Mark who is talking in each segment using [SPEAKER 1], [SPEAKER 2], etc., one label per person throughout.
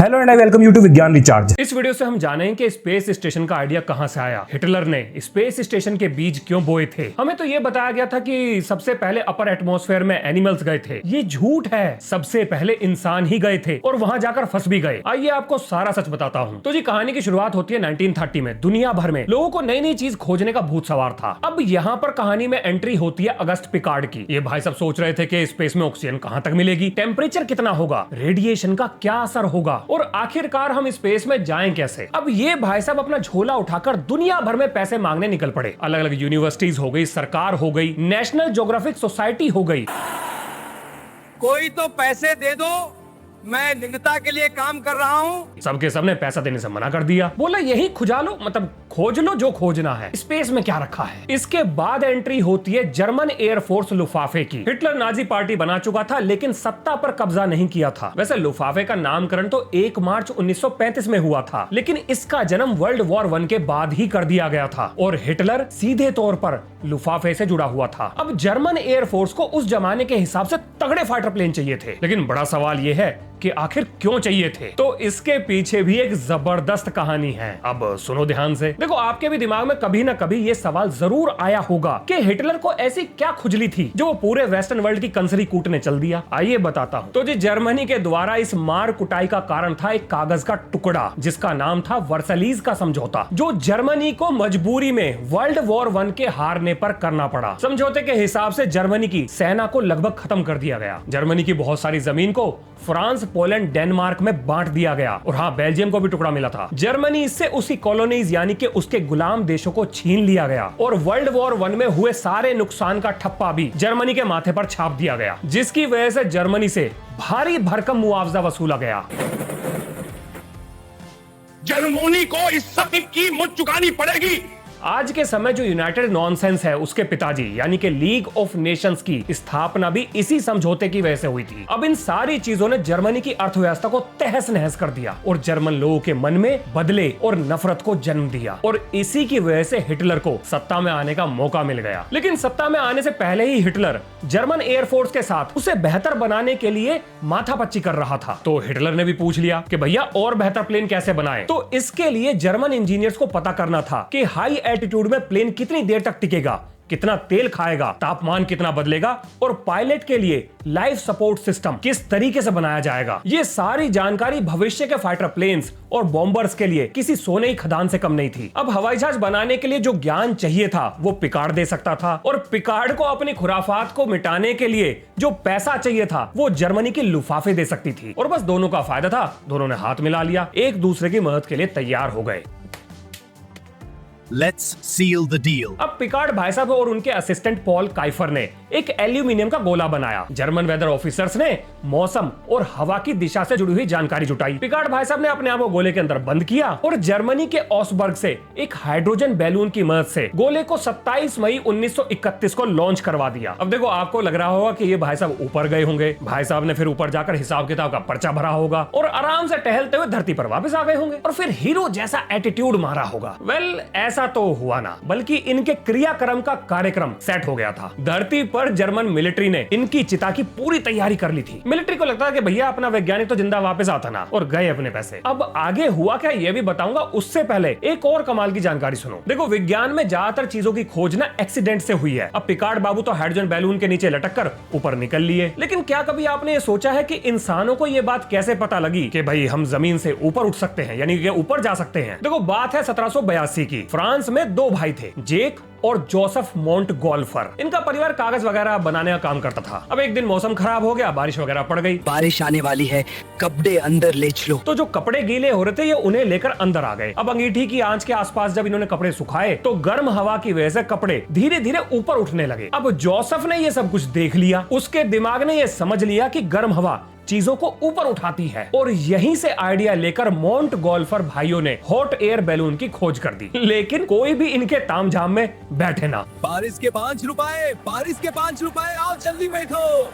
[SPEAKER 1] Hello and I welcome you to Vigyan recharge.
[SPEAKER 2] इस video से हम जानेंगे कि स्पेस स्टेशन का आइडिया कहां से आया, हिटलर ने स्पेस स्टेशन के बीज क्यों बोए थे। हमें तो ये बताया गया था कि सबसे पहले अपर एटमॉस्फेयर में एनिमल्स गए थे। ये झूठ है, सबसे पहले इंसान ही गए थे और वहां जाकर फंस भी गए। आइए आपको सारा सच बताता हूँ। तो जी कहानी की शुरुआत होती है 1930 में। दुनिया भर में लोगों को नई नई चीज खोजने का भूत सवार था। अब यहाँ पर कहानी में एंट्री होती है अगस्त पिकार्ड की। ये भाई सब सोच रहे थे कि स्पेस में ऑक्सीजन कहां तक मिलेगी, टेम्परेचर कितना होगा, रेडिएशन का क्या असर होगा और आखिरकार हम स्पेस में जाएं कैसे। अब ये भाई साहब अपना झोला उठाकर दुनिया भर में पैसे मांगने निकल पड़े। अलग अलग यूनिवर्सिटीज हो गई, सरकार हो गई, नेशनल ज्योग्राफिक सोसाइटी हो गई।
[SPEAKER 3] कोई तो पैसे दे दो, मैं निग्धता के लिए काम कर रहा हूँ।
[SPEAKER 2] सबके सबने पैसा देने से मना कर दिया। बोला यही खुजा लो, मतलब खोज लो जो खोजना है, स्पेस में क्या रखा है। इसके बाद एंट्री होती है जर्मन एयरफोर्स लुफ्ताफे की। हिटलर नाजी पार्टी बना चुका था लेकिन सत्ता पर कब्जा नहीं किया था। वैसे लुफ्ताफे का नामकरण तो 1 मार्च 1935 में हुआ था, लेकिन इसका जन्म वर्ल्ड वॉर 1 के बाद ही कर दिया गया था और हिटलर सीधे तौर पर लुफ्ताफे से जुड़ा हुआ था। अब जर्मन एयरफोर्स को उस जमाने के हिसाब से तगड़े फाइटर प्लेन चाहिए थे, लेकिन बड़ा सवाल यह है कि आखिर क्यों चाहिए थे। तो इसके पीछे भी एक जबरदस्त कहानी है। अब सुनो ध्यान से। देखो आपके भी दिमाग में कभी ना कभी ये सवाल जरूर आया होगा कि हिटलर को ऐसी क्या खुजली थी जो वो पूरे वेस्टर्न वर्ल्ड की कंसरी कूटने चल दिया। आइए बताता हूँ। तो जी जर्मनी के द्वारा इस मार कुटाई का कारण था एक कागज का टुकड़ा जिसका नाम था वर्सलीज का समझौता, जो जर्मनी को मजबूरी में वर्ल्ड वॉर 1 के हारने पर करना पड़ा। समझौते के हिसाब से जर्मनी की सेना को लगभग खत्म कर दिया गया। जर्मनी की बहुत सारी जमीन को फ्रांस, पोलैंड, डेनमार्क में बांट दिया गया और हाँ बेल्जियम को भी टुकड़ा मिला था। जर्मनी इससे उसकी कॉलोनीज यानी कि उसके गुलाम देशों को छीन लिया गया और वर्ल्ड वॉर 1 में हुए सारे नुकसान का ठप्पा भी जर्मनी के माथे पर छाप दिया गया, जिसकी वजह से जर्मनी से भारी भरकम मुआवजा वसूला गया।
[SPEAKER 3] जर्मनी को इस सब की कीमत चुकानी पड़ेगी।
[SPEAKER 2] आज के समय जो यूनाइटेड नॉनसेंस है उसके पिताजी यानी कि लीग ऑफ नेशंस की स्थापना भी इसी समझौते की वजह से हुई थी। अब इन सारी चीजों ने जर्मनी की अर्थव्यवस्था को तहस नहस कर दिया और जर्मन लोगों के मन में बदले और नफरत को जन्म दिया और इसी की वजह से हिटलर को सत्ता में आने का मौका मिल गया। लेकिन सत्ता में आने से पहले ही हिटलर जर्मन एयरफोर्स के साथ उसे बेहतर बनाने के लिए माथापच्ची कर रहा था। तो हिटलर ने भी पूछ लिया कि भैया और बेहतर प्लेन कैसे बनाए। तो इसके लिए जर्मन इंजीनियर्स को पता करना था कि हाई एल्टीट्यूड में प्लेन कितनी देर तक टिकेगा, कितना तेल खाएगा, तापमान कितना बदलेगा और पायलट के लिए लाइफ सपोर्ट सिस्टम किस तरीके से बनाया जाएगा। ये सारी जानकारी भविष्य के फाइटर प्लेन्स और बॉम्बर्स के लिए किसी सोने की खदान से कम नहीं थी। अब हवाई जहाज बनाने के लिए जो ज्ञान चाहिए था वो पिकार्ड दे सकता था और पिकार्ड को अपनी खुराफात को मिटाने के लिए जो पैसा चाहिए था वो जर्मनी की लुफ्ताफे दे सकती थी। और बस दोनों का फायदा था, दोनों ने हाथ मिला लिया, एक दूसरे की मदद के लिए तैयार हो गए।
[SPEAKER 4] Let's seal the deal.
[SPEAKER 2] अब पिकार्ड भाई साहब और उनके असिस्टेंट पॉल काइफर ने एक एल्यूमिनियम का गोला बनाया। जर्मन वेदर ऑफिसर्स ने मौसम और हवा की दिशा से जुड़ी हुई जानकारी जुटाई। पिकार्ड भाई साहब ने अपने आप को गोले के अंदर बंद किया और जर्मनी के ऑसबर्ग से एक हाइड्रोजन बैलून की मदद से गोले को 27 मई 1931 को लॉन्च करवा दिया। अब देखो आपको लग रहा होगा कि ये भाई साहब ऊपर गए होंगे, भाई साहब ने फिर ऊपर जाकर हिसाब किताब का पर्चा भरा होगा और आराम से टहलते हुए धरती पर वापस आ गए होंगे और फिर हीरो जैसा एटीट्यूड मारा होगा। वेल ऐसा तो हुआ ना, बल्कि इनके क्रियाक्रम का कार्यक्रम सेट हो गया था। धरती पर जर्मन मिलिट्री ने इनकी चिता की पूरी तैयारी कर ली थी। मिलिट्री को लगता है कि भैया अपना वैज्ञानिक तो जिंदा वापस आता ना, और गए अपने पैसे। अब आगे हुआ क्या ये भी बताऊंगा, उससे पहले एक और कमाल की जानकारी सुनो। देखो विज्ञान में ज्यादातर चीजों की खोज ना एक्सीडेंट से हुई है। अब पिकार्ड बाबू तो हाइड्रोजन बैलून के नीचे लटक कर ऊपर निकल लिए, लेकिन क्या कभी आपने ये सोचा है कि इंसानों को ये बात कैसे पता लगी कि भाई हम जमीन से ऊपर उठ सकते हैं, यानी कि ऊपर जा सकते हैं। देखो बात है 1782 की। फ्रांस में 2 भाई थे, जेक और जोसेफ मोंटगोल्फर। इनका परिवार कागज वगैरह बनाने का काम करता था। अब एक दिन मौसम खराब हो गया, बारिश वगैरह पड़ गई।
[SPEAKER 5] बारिश आने वाली है, कपड़े अंदर ले चलो।
[SPEAKER 2] तो जो कपड़े गीले हो रहे थे ये उन्हें लेकर अंदर आ गए। अब अंगीठी की आंच के आसपास जब इन्होंने कपड़े सुखाए तो गर्म हवा की वजह से कपड़े धीरे धीरे ऊपर उठने लगे। अब जोसेफ ने ये सब कुछ देख लिया, उसके दिमाग ने ये समझ लिया कि गर्म हवा चीजों को ऊपर उठाती है और यहीं से आइडिया लेकर मोंटगोल्फर भाइयों ने हॉट एयर बैलून की खोज कर दी। लेकिन कोई भी इनके तामझाम में बैठे ना।
[SPEAKER 4] बारिश के 5 रुपए, बारिश के 5 रुपए, आओ जल्दी बैठो।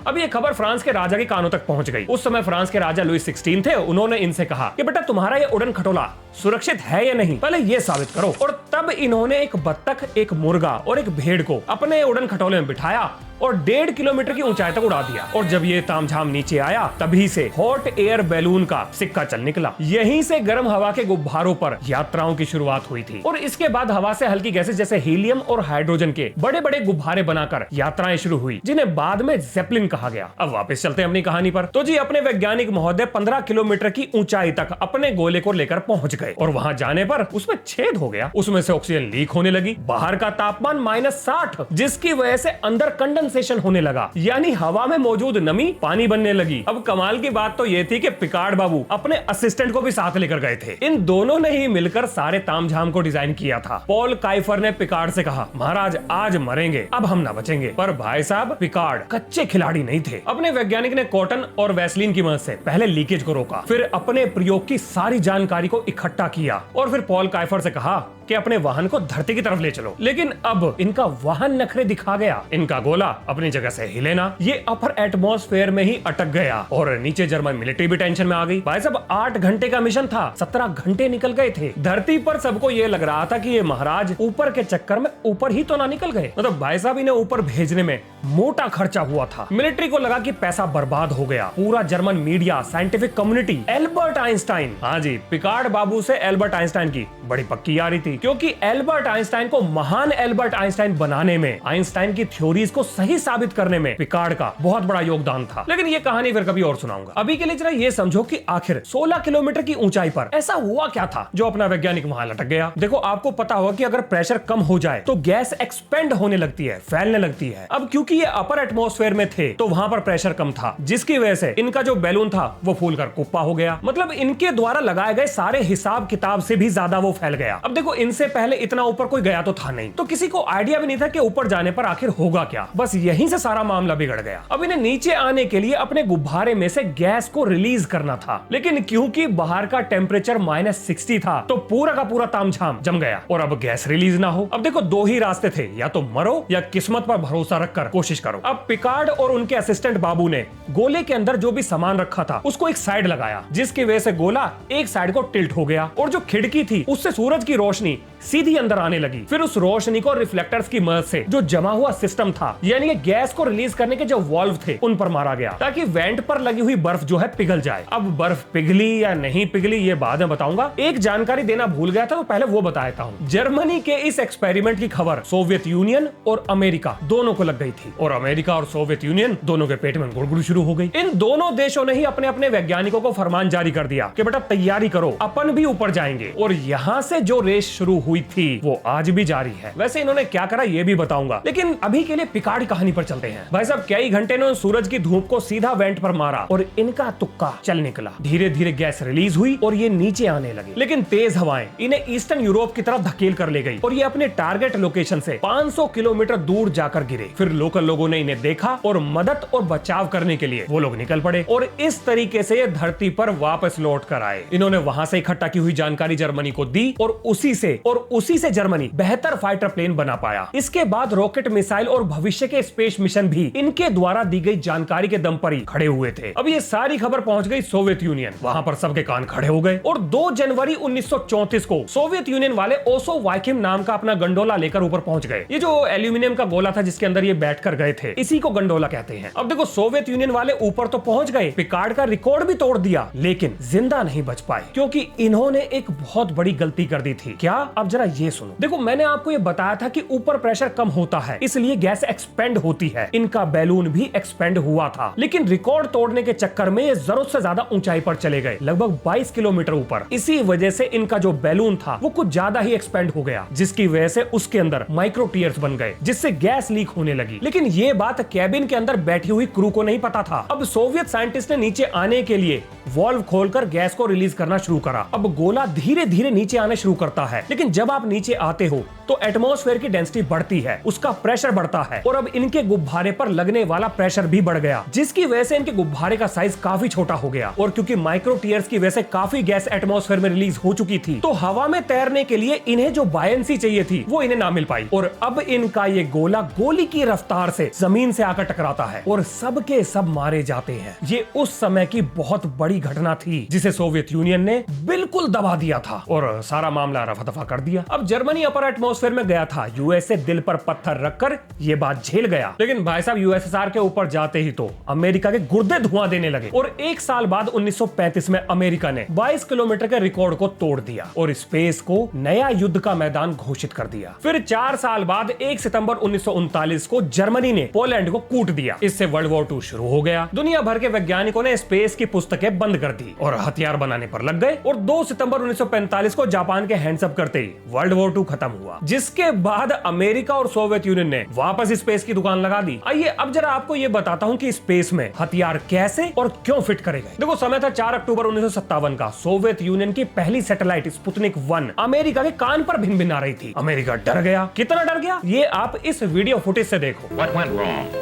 [SPEAKER 2] अब ये खबर फ्रांस के राजा के कानों तक पहुंच गई। उस समय फ्रांस के राजा लुई 16 थे। उन्होंने इनसे कहा कि बेटा तुम्हारा ये उड़न खटोला सुरक्षित है या नहीं, पहले ये साबित करो। और तब इन्होंने एक बत्तख, एक मुर्गा और एक भेड़ को अपने उड़न खटोले में बिठाया और 1.5 किलोमीटर की ऊंचाई तक उड़ा दिया। और जब ये तामझाम नीचे आया तभी से हॉट एयर बैलून का सिक्का चल निकला। यहीं से गर्म हवा के गुब्बारों पर यात्राओं की शुरुआत हुई थी और इसके बाद हवा से हल्की गैसें जैसे हीलियम और हाइड्रोजन के बड़े बड़े गुब्बारे बनाकर यात्राएं शुरू हुई, जिन्हें बाद में जेपलिन कहा गया। अब वापस चलते हैं अपनी कहानी पर। तो जी अपने वैज्ञानिक महोदय 15 किलोमीटर की ऊंचाई तक अपने गोले को लेकर पहुंच गए और वहां जाने पर उसमें छेद हो गया। उसमें से ऑक्सीजन लीक होने लगी। बाहर का तापमान -60, जिसकी वजह से अंदर कंडेंसेशन होने लगा, यानी हवा में मौजूद नमी पानी बनने लगी। अब कमाल की बात तो यह थी कि पिकार्ड बाबू अपने असिस्टेंट को भी साथ लेकर गए थे। इन दोनों ने ही मिलकर सारे तामझाम को डिजाइन किया था। पॉल काइफर ने पिकार्ड से कहा, महाराज आज मरेंगे, अब हम ना बचेंगे। पर भाई साहब पिकार्ड कच्चे खिलाड़ी नहीं थे। अपने वैज्ञानिक ने कॉटन और वैसलीन की मदद से पहले लीकेज को रोका, फिर अपने प्रयोग की सारी जानकारी को इकट्ठा किया और फिर पॉल काइफर से कहा कि अपने वाहन को धरती की तरफ ले चलो। लेकिन अब इनका वाहन नखरे दिखा गया। इनका गोला अपनी जगह से हिले ना, ये अपर एटमॉस्फेयर में ही अटक गया और नीचे जर्मन मिलिट्री भी टेंशन में आ गई। भाई साहब 8 घंटे का मिशन था, 17 घंटे निकल गए थे। धरती पर सबको ये लग रहा था कि ये महाराज ऊपर के चक्कर में ऊपर ही तो ना निकल गए। मतलब भाई साहब इन्हें ऊपर भेजने में मोटा खर्चा हुआ था। मिलिट्री को लगा कि पैसा बर्बाद हो गया। पूरा German media, scientific community, Albert Einstein, हाँ जी पिकार्ड बाबू से एल्बर्ट आइंस्टाइन की बड़ी पक्की यारी थी, क्योंकि एल्बर्ट आइंस्टाइन को महान एल्बर्ट आइंस्टाइन बनाने में, आइंस्टाइन की थ्योरीज को सही साबित करने में पिकार्ड का बहुत बड़ा योगदान था। लेकिन ये कहानी फिर कभी और सुनाऊंगा। अभी के लिए जरा ये समझो कि आखिर 16 किलोमीटर की ऊंचाई पर ऐसा हुआ क्या था जो अपना वैज्ञानिक वहां लटक गया। देखो आपको पता होगा कि अगर प्रेशर कम हो जाए तो गैस एक्सपेंड होने लगती है, फैलने लगती है। अब क्योंकि ये अपर एटमॉस्फेयर में थे तो वहां पर प्रेशर कम था, जिसकी वजह से इनका जो बैलून था वो फूलकर कुप्पा हो गया। मतलब इनके द्वारा लगाए गए सारे हिसाब किताब से भी ज्यादा वो फैल गया। अब देखो इनसे पहले इतना ऊपर कोई गया तो था नहीं, तो किसी को आइडिया भी नहीं था कि ऊपर जाने पर आखिर होगा क्या। बस यहीं से सारा मामला बिगड़ गया। अब इन्हें नीचे आने के लिए अपने गुब्बारे में से गैस को रिलीज करना था, लेकिन क्योंकि बाहर का टेम्परेचर -60 था तो पूरा का पूरा तामझाम जम गया और अब गैस रिलीज ना हो। अब देखो 2 ही रास्ते थे, या तो मरो या किस्मत पर भरोसा रखकर कोशिश करो। अब पिकार्ड और उनके असिस्टेंट बाबू ने गोले के अंदर जो भी सामान रखा था उसको एक साइड लगाया, जिसकी वजह से गोला एक साइड को टिल्ट हो गया और जो खिड़की थी उससे सूरज की रोशनी सीधी अंदर आने लगी। फिर उस रोशनी को रिफ्लेक्टर्स की मदद से जो जमा हुआ सिस्टम था, यानी गैस को रिलीज करने के जो वाल्व थे, उन पर मारा गया ताकि वेंट पर लगी हुई बर्फ जो है पिघल जाए। अब बर्फ पिघली या नहीं पिघली ये बाद में बताऊंगा। एक जानकारी देना भूल गया था तो पहले वो बता देता हूं। जर्मनी के इस एक्सपेरिमेंट की खबर सोवियत यूनियन और अमेरिका दोनों को लग गई थी और अमेरिका और सोवियत यूनियन दोनों के पेट में गुड़गुड़ शुरू हो गई। इन दोनों देशों ने ही अपने अपने वैज्ञानिकों को फरमान जारी कर दिया कि बेटा तैयारी करो, अपन भी ऊपर जाएंगे। और यहाँ से जो रेस शुरू हुई थी वो आज भी जारी है। वैसे इन्होंने क्या करा ये भी बताऊंगा, लेकिन अभी के लिए पिकार्ड कहानी पर चलते हैं। भाई साहब कई घंटे ने सूरज की धूप को सीधा वेंट पर मारा और इनका तुक्का चल निकला। धीरे धीरे गैस रिलीज हुई और ये नीचे आने लगी, लेकिन तेज हवाएं इन्हें ईस्टर्न यूरोप की तरफ धकेल कर ले गई और ये अपने टारगेट लोकेशन से 500 किलोमीटर दूर जाकर गिरे। फिर लोकल लोगों ने इन्हें देखा और मदद और बचाव करने के लिए वो लोग निकल पड़े और इस तरीके से ये धरती पर वापस लौट कर आए। इन्होंने वहां से इकट्ठा की हुई जानकारी जर्मनी को दी और उसी से जर्मनी बेहतर फाइटर प्लेन बना पाया। इसके बाद रॉकेट, मिसाइल और भविष्य के स्पेस मिशन भी इनके द्वारा दी गई जानकारी के दम पर ही खड़े हुए थे। अब ये सारी खबर पहुंच गई सोवियत यूनियन, वहां पर सबके कान खड़े हो गए और 2 जनवरी 1934 को सोवियत यूनियन वाले ओसो वाइकिम नाम का अपना गंडोला लेकर ऊपर पहुंच गए। ये जो एल्यूमिनियम का गोला था जिसके अंदर ये बैठकर गए थे, इसी को गंडोला कहते हैं। अब देखो सोवियत यूनियन वाले ऊपर तो पहुंच गए, पिकार्ड का रिकॉर्ड भी तोड़ दिया, लेकिन जिंदा नहीं बच पाए क्योंकि इन्होंने एक बहुत बड़ी गलती कर दी थी। क्या? अब जरा ये सुनो। देखो मैंने आपको ये बताया था कि ऊपर प्रेशर कम होता है इसलिए गैस एक्सपेंड होती है। इनका बैलून भी एक्सपेंड हुआ था, लेकिन रिकॉर्ड तोड़ने के चक्कर में ये जरूरत से ज्यादा ऊंचाई पर चले गए, लगभग 22 किलोमीटर ऊपर। इसी वजह से इनका जो बैलून था वो कुछ ज्यादा ही एक्सपेंड हो गया, जिसकी वजह से उसके अंदर माइक्रो टीयर्स बन गए, जिससे गैस लीक होने लगी। लेकिन ये बात कैबिन के अंदर बैठी हुई क्रू को नहीं पता था। अब सोवियत साइंटिस्ट ने नीचे आने के लिए वाल्व खोलकर गैस को रिलीज करना शुरू करा। अब गोला धीरे धीरे नीचे आने शुरू करता है, लेकिन जब आप नीचे आते हो तो एटमॉस्फेयर की डेंसिटी बढ़ती है, उसका प्रेशर बढ़ता है और अब इनके गुब्बारे पर लगने वाला प्रेशर भी बढ़ गया, जिसकी वजह से इनके गुब्बारे का साइज काफी छोटा हो गया। और क्योंकि माइक्रो टीयर्स की वजह से काफी गैस एटमॉस्फेयर में रिलीज हो चुकी थी, तो हवा में तैरने के लिए इन्हें जो बायंसी चाहिए थी वो इन्हें ना मिल पाई और अब इनका ये गोला गोली की रफ्तार से जमीन से आकर टकराता है और सब के सब मारे जाते हैं। ये उस समय की बहुत बड़ी घटना थी जिसे सोवियत यूनियन ने बिल्कुल दबा दिया था और सारा मामला रफा दफा दफा कर दिया। अब जर्मनी अपर एटमॉस्फेयर में गया था, यूएसए दिल पर पत्थर रखकर ये बात झेल गया, लेकिन भाई साहब यूएसएसआर के ऊपर जाते ही तो अमेरिका के गुर्दे धुआं देने लगे और एक साल बाद 1935 में अमेरिका ने 22 किलोमीटर के रिकॉर्ड को तोड़ दिया और स्पेस को नया युद्ध का मैदान घोषित कर दिया। फिर 4 साल बाद 1 सितंबर 1939 को जर्मनी ने पोलैंड को कूट दिया। इससे वर्ल्ड वॉर 2 शुरू हो गया। दुनिया भर के वैज्ञानिकों ने स्पेस की पुस्तकें बंद कर दी और हथियार बनाने पर लग गए और 2 सितंबर 1945 को जापान के हैंड्स अप करते ही वर्ल्ड वॉर 2 खत्म हुआ, जिसके बाद अमेरिका और सोवियत यूनियन ने वापस स्पेस की दुकान लगा दी। आइए अब जरा आपको यह बताता हूं कि स्पेस में हथियार कैसे और क्यों फिट करे गए। देखो, समय था 4 अक्टूबर 1957 का। सोवियत यूनियन की पहली सैटेलाइट स्पुतनिक 1 अमेरिका के कान पर भिन-भिना रही थी। अमेरिका डर गया। कितना डर गया ये आप इस वीडियो फुटेज से देखो।
[SPEAKER 6] What went wrong?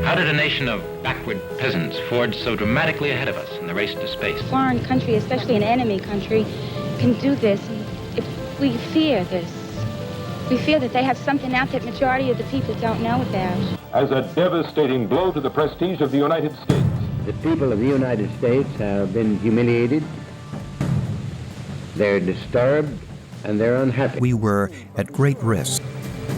[SPEAKER 6] How did a nation of backward peasants forge so dramatically ahead of us in the race to space?
[SPEAKER 7] A foreign country, especially an enemy country, can do this if we fear this. We fear that they have something out that majority of the people don't know about.
[SPEAKER 8] As a devastating blow to the prestige of the United States.
[SPEAKER 9] The people of the United States have been humiliated. They're disturbed and they're unhappy.
[SPEAKER 10] We were at great risk.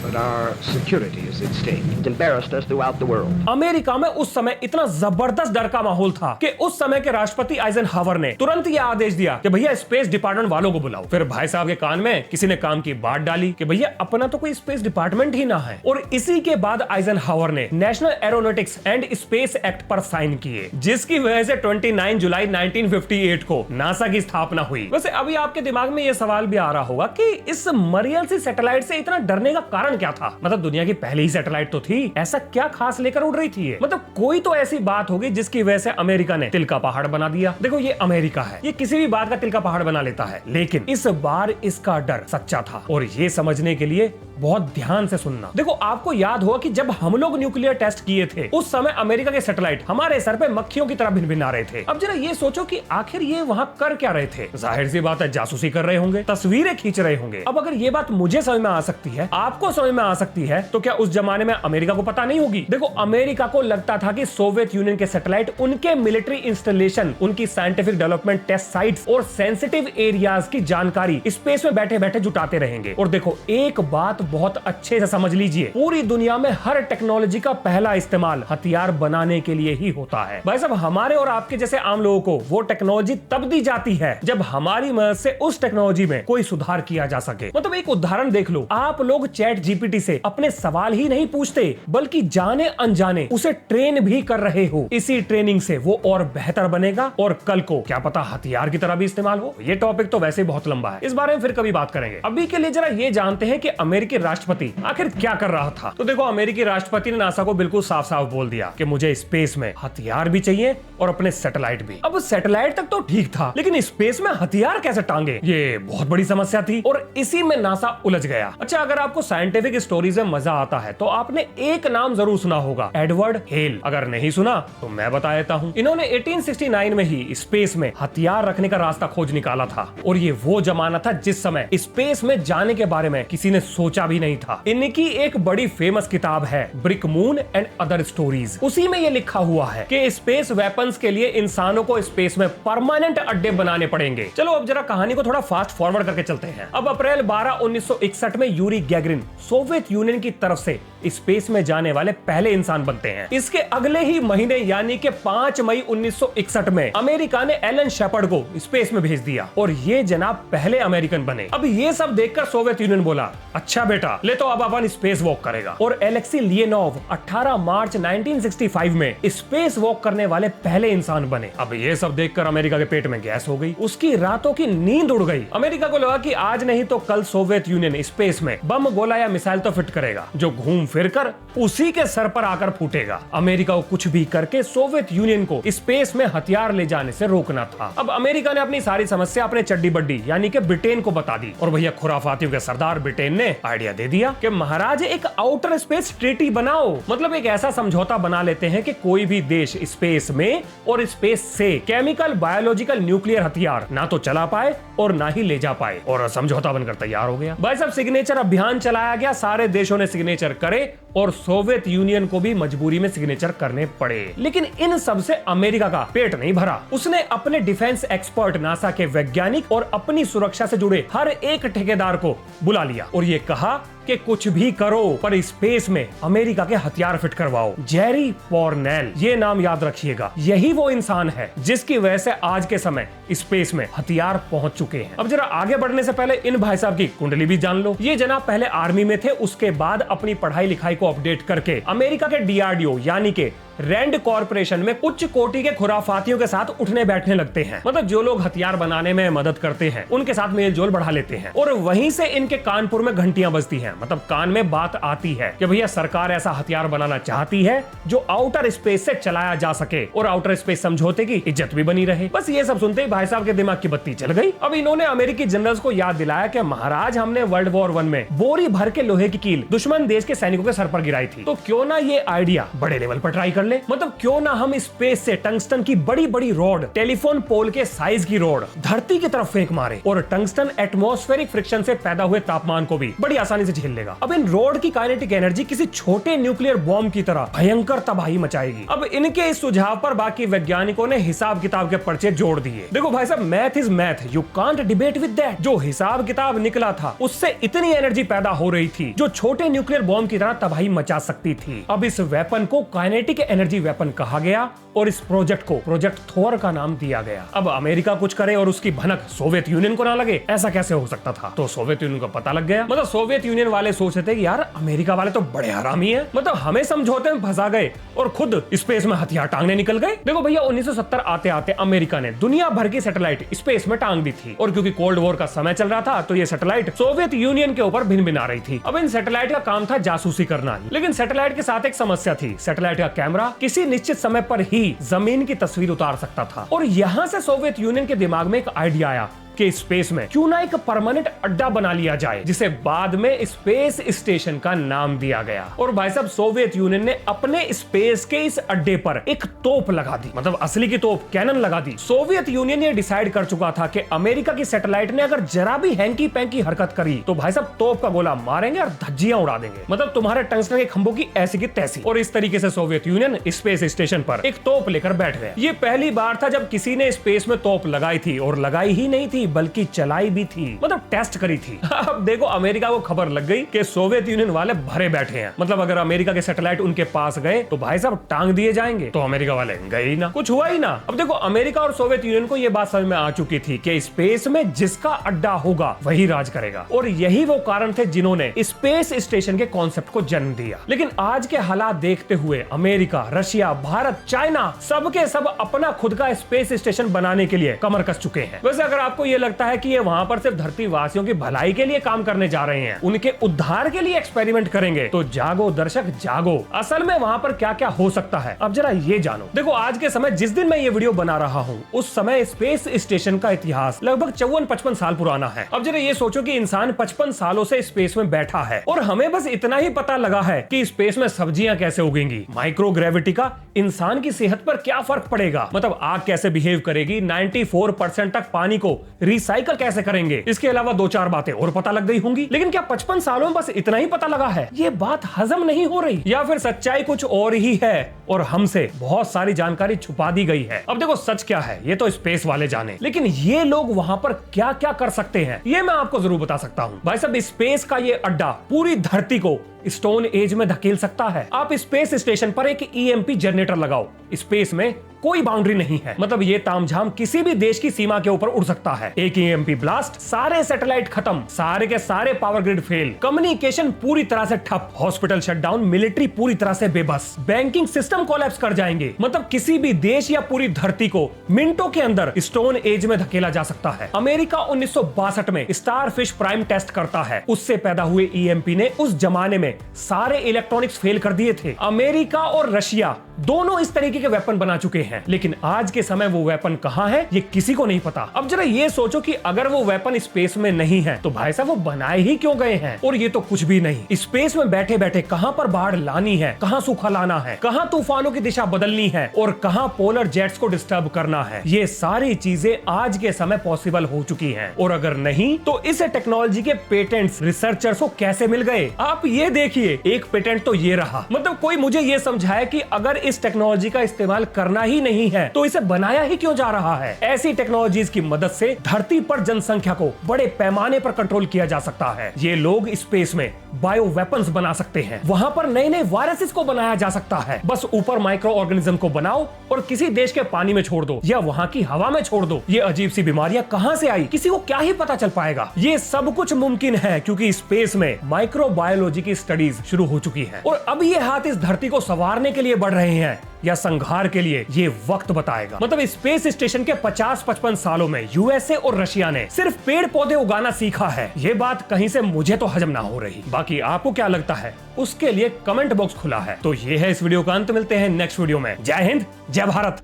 [SPEAKER 9] But our security is at stake. It embarrassed us throughout the world.
[SPEAKER 2] America में उस समय इतना जबरदस्त डर का माहौल था कि उस समय के राष्ट्रपति आइजनहावर ने तुरंत यह आदेश दिया कि भैया स्पेस डिपार्टमेंट वालों को बुलाओ। फिर भाई साहब के कान में किसी ने काम की बात डाली कि भैया अपना तो कोई स्पेस डिपार्टमेंट ही ना है। और इसी के बाद आइजनहावर ने national aeronautics and space act पर साइन किए, जिसकी वजह से 29 जुलाई 1958 को नासा की स्थापना हुई। वैसे अभी आपके दिमाग में यह सवाल भी आ रहा होगा कि इस मरियल सी सैटेलाइट से इतना डरने का कारण क्या था? मतलब दुनिया की पहली ही सैटेलाइट तो थी, ऐसा क्या खास लेकर उड़ रही थी ये? मतलब कोई तो ऐसी बात होगी जिसकी वजह से अमेरिका ने तिल का पहाड़ बना दिया। देखो, ये अमेरिका है, ये किसी भी बात का तिल का पहाड़ बना लेता है, लेकिन इस बार इसका डर सच्चा था। और ये समझने के लिए बहुत ध्यान से सुनना। देखो, आपको याद होगा कि जब हम लोग न्यूक्लियर टेस्ट किए थे उस समय अमेरिका के सैटेलाइट हमारे सर पे मक्खियों की तरह भिन-भिना रहे थे। अब जरा ये सोचो कि आखिर ये वहां कर क्या रहे थे? जाहिर सी बात है, जासूसी कर रहे होंगे, तस्वीरें खींच रहे होंगे। अब अगर ये बात मुझे समझ में आ सकती है, आपको समझ में आ सकती है, तो क्या उस जमाने में अमेरिका को पता नहीं होगी? देखो, अमेरिका को लगता था कि सोवियत यूनियन के सैटेलाइट उनके मिलिट्री इंस्टॉलेशन, उनकी साइंटिफिक डेवलपमेंट टेस्ट साइट्स और सेंसिटिव एरियाज की जानकारी स्पेस में बैठे बैठे जुटाते रहेंगे। और देखो, एक बात बहुत अच्छे से समझ लीजिए, पूरी दुनिया में हर टेक्नोलॉजी का पहला इस्तेमाल हथियार बनाने के लिए ही होता है। भाई साहब, हमारे और आपके जैसे आम लोगों को वो टेक्नोलॉजी तब दी जाती है जब हमारी मदद से उस टेक्नोलॉजी में कोई सुधार किया जा सके। मतलब एक उदाहरण देख लो, आप लोग चैट जीपीटी से अपने सवाल ही नहीं पूछते, बल्कि जाने अनजाने उसे ट्रेन भी कर रहे हो। इसी ट्रेनिंग से वो और बेहतर बनेगा और कल को क्या पता हथियार की तरह भी इस्तेमाल हो। ये टॉपिक तो वैसे बहुत लंबा है, इस बारे में फिर कभी बात करेंगे। अभी के लिए जरा ये जानते हैं कि अमेरिकी राष्ट्रपति आखिर क्या कर रहा था। तो देखो, अमेरिकी राष्ट्रपति ने नासा को बिल्कुल साफ साफ बोल दिया कि मुझे स्पेस में हथियार भी चाहिए और अपने सैटेलाइट भी। अब सैटेलाइट तक तो ठीक था, लेकिन स्पेस में हथियार कैसे टांगे, ये बहुत बड़ी समस्या थी और इसी में नासा उलझ गया। अच्छा, अगर आपको साइंटिफिक स्टोरीज में मजा आता है तो आपने एक नाम जरूर सुना होगा, एडवर्ड हेल। अगर नहीं सुना तो मैं बता देता हूं। इन्होंने 1869 में ही स्पेस में हथियार रखने का रास्ता खोज निकाला था और ये वो जमाना था जिस समय स्पेस में जाने के बारे में किसी ने सोचा भी नहीं था। इनकी एक बड़ी फेमस किताब है brick moon and other stories. उसी में ये लिखा हुआ है कि स्पेस वेपन्स के लिए इंसानों को स्पेस में परमानेंट अड्डे बनाने पड़ेंगे। चलो अब जरा कहानी को थोड़ा फास्ट फॉरवर्ड करके चलते हैं। अब अप्रैल 12, 1961 में यूरी गैगरिन सोवियत यूनियन की तरफ से स्पेस में जाने वाले पहले इंसान बनते हैं। इसके अगले ही महीने यानी कि 5 मई 1961 में अमेरिका ने एलन शेपर्ड को स्पेस में भेज दिया और ये जनाब पहले अमेरिकन बने। अब ये सब देखकर सोवियत यूनियन बोला, अच्छा बेटा ले तो अब अपन स्पेस वॉक करेगा। और एलेक्सी लियोनोव 18 मार्च 1965 में स्पेस वॉक करने वाले पहले इंसान बने। अब ये सब देखकर अमेरिका के पेट में गैस हो गई, उसकी रातों की नींद उड़ गई। अमेरिका को लगा कि आज नहीं तो कल सोवियत यूनियन स्पेस में बम, गोला या मिसाइल तो फिट करेगा जो घूम फिरकर उसी के सर पर आकर फूटेगा। अमेरिका को कुछ भी करके सोवियत यूनियन को स्पेस में हथियार ले जाने से रोकना था। अब अमेरिका ने अपनी सारी समस्या अपने चड्डी बड्डी यानी कि ब्रिटेन को बता दी और भैया खुराफातियों के सरदार ब्रिटेन ने आइडिया दे दिया कि महाराज एक आउटर स्पेस ट्रीटी बनाओ। मतलब एक ऐसा समझौता बना लेते हैं कि कोई भी देश स्पेस में और स्पेस से केमिकल, बायोलॉजिकल, न्यूक्लियर हथियार ना तो चला पाए और ना ही ले जा पाए। और समझौता बनकर तैयार हो गया। भाई साहब, सिग्नेचर अभियान चलाया गया, सारे देशों ने सिग्नेचर करे और सोवियत यूनियन को भी मजबूरी में सिग्नेचर करने पड़े। लेकिन इन सब से अमेरिका का पेट नहीं भरा। उसने अपने डिफेंस एक्सपर्ट नासा के वैज्ञानिक और अपनी सुरक्षा से जुड़े हर एक ठेकेदार को बुला लिया और ये कहा कि कुछ भी करो पर स्पेस में अमेरिका के हथियार फिट करवाओ। जेरी पॉर्नेल, ये नाम याद रखिएगा, यही वो इंसान है जिसकी वजह से आज के समय स्पेस में हथियार पहुंच चुके हैं। अब जरा आगे बढ़ने से पहले इन भाई साहब की कुंडली भी जान लो। ये जनाब पहले आर्मी में थे, उसके बाद अपनी पढ़ाई लिखाई को अपडेट करके अमेरिका के DRDO यानी के रैंड कॉर्पोरेशन में उच्च कोटि के खुराफातियों के साथ उठने बैठने लगते हैं। मतलब जो लोग हथियार बनाने में मदद करते हैं उनके साथ मेल जोल बढ़ा लेते हैं और वहीं से इनके कानपुर में घंटियां बजती हैं। मतलब कान में बात आती है कि भैया सरकार ऐसा हथियार बनाना चाहती है जो आउटर स्पेस से चलाया जा सके और आउटर स्पेस समझौते की इज्जत भी बनी रहे। बस ये सब सुनते ही भाई साहब के दिमाग की बत्ती चल गई। अब इन्होंने अमेरिकी जनरल्स को याद दिलाया कि महाराज हमने वर्ल्ड वॉर 1 में बोरी भर के लोहे की कील दुश्मन देश के सैनिकों के सर पर गिराई थी, तो क्यों ना ये आइडिया बड़े लेवल पर ट्राई कर ले। मतलब क्यों ना हम स्पेस से टंगस्टन की बड़ी बड़ी रॉड, टेलीफोन पोल के साइज की रॉड धरती की तरफ फेंक मारे और टंगस्टन एटमॉस्फेरिक फ्रिक्शन से पैदा हुए तापमान को भी बड़ी आसानी से झेल लेगा। अब इन रॉड की काइनेटिक एनर्जी किसी छोटे न्यूक्लियर बॉम्ब की तरह भयंकर तबाही मचाएगी। अब इनके इस सुझाव पर बाकी वैज्ञानिकों ने हिसाब किताब के पर्चे जोड़ दिए। देखो भाई साहब, math is math, you can't debate with that. जो हिसाब किताब निकला था उससे इतनी एनर्जी पैदा हो रही थी जो छोटे न्यूक्लियर बॉम्ब की तरह तबाही मचा सकती थी। अब इस वेपन को काइनेटिक एनर्जी वेपन कहा गया और इस प्रोजेक्ट को प्रोजेक्ट थोर का नाम दिया गया। अब अमेरिका कुछ करे और उसकी भनक सोवियत यूनियन को ना लगे, ऐसा कैसे हो सकता था? तो सोवियत यूनियन को पता लग गया। मतलब सोवियत यूनियन वाले सोच रहे थे कि यार अमेरिका वाले तो बड़े हरामी हैं, मतलब हमें समझौते में फंसा गए और खुद स्पेस में हथियार टांगने निकल गए। देखो भैया, 1970 आते आते अमेरिका ने दुनिया भर की सैटेलाइट स्पेस में टांग दी थी और क्योंकि कोल्ड वॉर का समय चल रहा था तो ये सैटेलाइट सोवियत यूनियन के ऊपर भिन भिन आ रही थी। अब इन सैटेलाइट का काम था जासूसी करना, लेकिन सैटेलाइट के साथ एक समस्या थी। सैटेलाइट का कैमरा किसी निश्चित समय पर ही जमीन की तस्वीर उतार सकता था और यहां से सोवियत यूनियन के दिमाग में एक आइडिया आया कि स्पेस में क्यों ना एक परमानेंट अड्डा बना लिया जाए, जिसे बाद में स्पेस स्टेशन का नाम दिया गया। और भाई साहब, सोवियत यूनियन ने अपने स्पेस के इस अड्डे पर एक तोप लगा दी, मतलब असली की तोप, कैनन लगा दी। सोवियत यूनियन ये डिसाइड कर चुका था कि अमेरिका की सैटेलाइट ने अगर जरा भी हैंकी पैंकी हरकत करी तो भाई साहब तोप का गोला मारेंगे और धज्जियां उड़ा देंगे, मतलब तुम्हारे टंगस्टन के खंभों की ऐसी की तैसी। और इस तरीके से सोवियत यूनियन स्पेस स्टेशन पर एक तोप लेकर बैठ गए। ये पहली बार था जब किसी ने स्पेस में तोप लगाई थी, और लगाई ही नहीं थी बल्कि चलाई भी थी, मतलब टेस्ट करी थी। अब देखो, अमेरिका को खबर लग गई कि सोवियत यूनियन वाले भरे बैठे हैं, मतलब अगर अमेरिका के सैटेलाइट उनके पास गए तो भाई साहब टांग दिए जाएंगे। तो अमेरिका वाले गए ही ना, कुछ हुआ ही ना। अब देखो, अमेरिका और सोवियत यूनियन को यह बात समझ में आ चुकी थी कि स्पेस में जिसका अड्डा होगा वही राज करेगा, और यही वो कारण थे जिन्होंने स्पेस स्टेशन के कॉन्सेप्ट को जन्म दिया। लेकिन आज के हालात देखते हुए अमेरिका, रशिया, भारत, चाइना सबके सब अपना खुद का स्पेस स्टेशन बनाने के लिए कमर कस चुके हैं। वैसे अगर आपको यह लगता है कि ये वहां पर सिर्फ धरती वासियों की भलाई के लिए काम करने जा रहे हैं, उनके उद्धार के लिए एक्सपेरिमेंट करेंगे, तो जागो दर्शक जागो, असल में वहां पर क्या क्या हो सकता है अब जरा ये जानो। देखो, आज के समय जिस दिन मैं ये वीडियो बना रहा हूँ उस समय स्पेस स्टेशन का इतिहास लगभग 54-55 साल पुराना है। अब जरा ये सोचो कि इंसान 55 सालों से स्पेस में बैठा है और हमें बस इतना ही पता लगा है कि स्पेस में सब्जियां कैसे उगेंगी, माइक्रोग्रेविटी का इंसान की सेहत पर क्या फर्क पड़ेगा, मतलब आग कैसे बिहेव करेगी, 94% तक पानी को रिसाइकल कैसे करेंगे, इसके अलावा 2-4 बातें और पता लग गई होंगी। लेकिन क्या 55 सालों में बस इतना ही पता लगा है? ये बात हजम नहीं हो रही, या फिर सच्चाई कुछ और ही है और हमसे बहुत सारी जानकारी छुपा दी गई है। अब देखो, सच क्या है ये तो स्पेस वाले जाने, लेकिन ये लोग वहां पर क्या क्या कर सकते हैं ये मैं आपको जरूर बता सकता हूं। भाई साहब, स्पेस का ये अड्डा पूरी धरती को स्टोन एज में धकेल सकता है। आप स्पेस स्टेशन पर एक EMP जनरेटर लगाओ, स्पेस में कोई बाउंड्री नहीं है, मतलब ये तामझाम किसी भी देश की सीमा के ऊपर उड़ सकता है। एक EMP ब्लास्ट, सारे सैटेलाइट खत्म, सारे के सारे पावर ग्रिड फेल, कम्युनिकेशन पूरी तरह से ठप, हॉस्पिटल शटडाउन, मिलिट्री पूरी तरह से बेबस, बैंकिंग सिस्टम कोलैप्स कर जाएंगे। मतलब किसी भी देश या पूरी धरती को मिनटों के अंदर स्टोन एज में धकेला जा सकता है। अमेरिका 1962 में स्टारफिश प्राइम टेस्ट करता है, उससे पैदा हुए EMP ने उस जमाने में सारे इलेक्ट्रॉनिक्स फेल कर दिए थे। अमेरिका और रशिया दोनों इस तरीके के वेपन बना चुके हैं, लेकिन आज के समय वो वेपन कहां है ये किसी को नहीं पता। अब जरा ये सोचो कि अगर वो वेपन स्पेस में नहीं है तो भाई साहब वो बनाए ही क्यों गए हैं? और ये तो कुछ भी नहीं, स्पेस में बैठे बैठे कहां पर बाढ़ लानी है, कहां सूखा लाना है, कहां तूफानों की दिशा बदलनी है और कहां पोलर जेट्स को डिस्टर्ब करना है, ये सारी चीजें आज के समय पॉसिबल हो चुकी हैं। और अगर नहीं तो इस टेक्नोलॉजी के पेटेंट्स रिसर्चर्स को कैसे मिल गए? आप ये देखिए, एक पेटेंट तो ये रहा। मतलब कोई मुझे ये समझाए कि अगर इस टेक्नोलॉजी का इस्तेमाल करना ही नहीं है तो इसे बनाया ही क्यों जा रहा है? ऐसी टेक्नोलॉजीज की मदद से धरती पर जनसंख्या को बड़े पैमाने पर कंट्रोल किया जा सकता है। ये लोग स्पेस में बायो वेपन्स बना सकते हैं, वहां पर नए नए वायरसेस को बनाया जा सकता है। बस ऊपर माइक्रो ऑर्गेनिज्म को बनाओ और किसी देश के पानी में छोड़ दो या वहां की हवा में छोड़ दो। ये अजीब सी बीमारियां कहां से आई किसी को क्या ही पता चल पाएगा। ये सब कुछ मुमकिन है क्योंकि स्पेस में माइक्रोबायोलॉजी की स्टडीज शुरू हो चुकी है और अब ये हाथ इस धरती को संवारने के लिए बढ़ रहे हैं या संहार के लिए, ये वक्त बताएगा। मतलब स्पेस स्टेशन के 50-55 सालों में यूएसए और रशिया ने सिर्फ पेड़ पौधे उगाना सीखा है। ये बात कहीं से मुझे तो हजम ना हो रही। बाकी आपको क्या लगता है उसके लिए कमेंट बॉक्स खुला है। तो ये है इस वीडियो का अंत, मिलते हैं नेक्स्ट वीडियो में। जय हिंद, जय भारत।